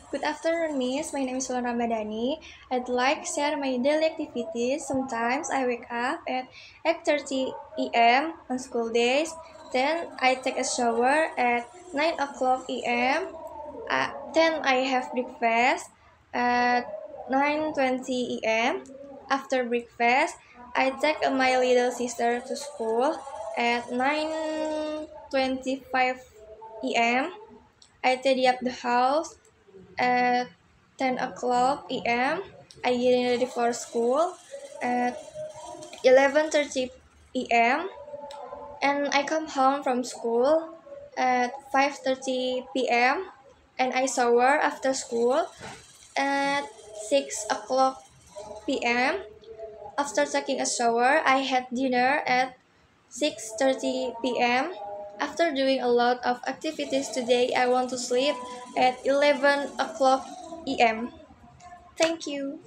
Good afternoon, Miss. My name is Wulan Ramadhani. I'd like to share my daily activities. Sometimes I wake up at 8:30 a.m. on school days. Then I take a shower at 9 o'clock a.m. Then I have breakfast at 9:20 a.m. After breakfast, I take my little sister to school at 9:25 a.m. I tidy up the house at 10 o'clock a.m. I get ready for school at 11:30 p.m. and I come home from school at 5:30 p.m. and I shower after school at 6 o'clock p.m. After taking a shower, I had dinner at 6:30 p.m. After doing a lot of activities today, I want to sleep at 11 o'clock a.m. Thank you.